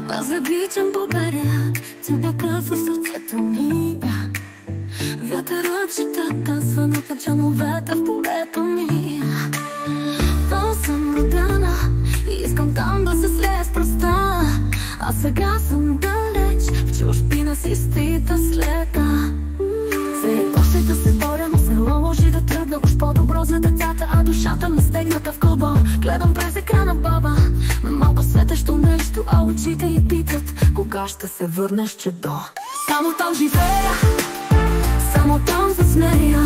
Аз обичам България, тебе в сърцето ми. Вятърът щета звъна на чановете в полето ми. Там съм родена и искам там да се слея с пръста. А сега съм далеч, в чужбина си стита с лека. Все още да се боря, но се наложи да тръгна. Уж по-добро за децата, а душата ми стегната в кълбо. Гледам през екрана баба, малко светещо нещо, а очите й питат: кога ще се върнеш, чедо? Само там живея, само там се смея.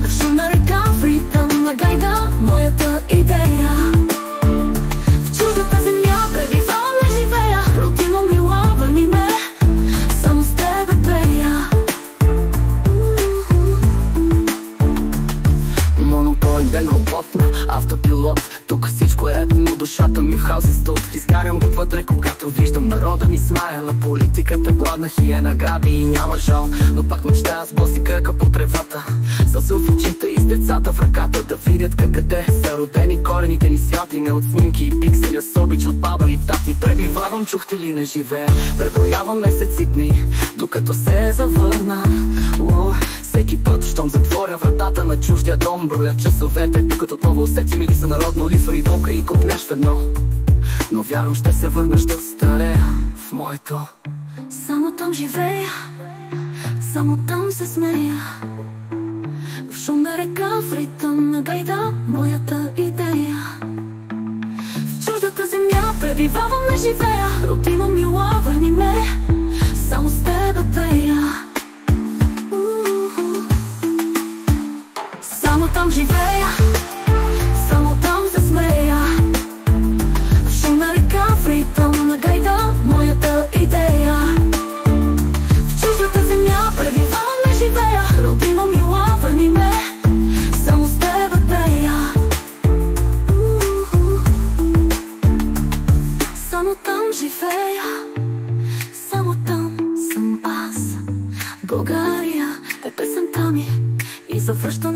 В шумна река, в ритъм на гайда, моята идея. В чуждата земя пребивавам, не живея. Родино мила, върни ме, само с тебе пея. Монополен робот на автопилот. Тук всичко е едно, душата ми в хаос и студ. Изгарям отвътре, когато виждам народа ми смаяла. Политиката гладна хиена граби и няма жал. Но пак мечтая с боси кръка по тревата, с в очите и с децата в ръката, да видят къде са родени корените ни святи. Не от снимки и пиксели, с обич от баба и тати. Пребивавам, чухте ли, не живея. Преброявам месеци дни, докато се завърна. Всеки път, щом затворя вратата на чуждия дом, броя часовете, докато отново усети ми ли са народно лисва и болка и купнеш в едно. Но вярвам, ще се върна, ще старея в моето. Само там живея, само там се смея. В шумна река, в ритъм на гайда, моята идея. В чуждата земя пребивавам, не живея. Родино мила, върни ме, само с тебе пея. Само там живея, само там се смея. В шумна река, в ритъм на гайда, моята идея. В чуждата земя пребивавам, не живея. Родино мила, върни ме, само с тебе пея. Само там живея, само там съм аз. България е песента ми и завръща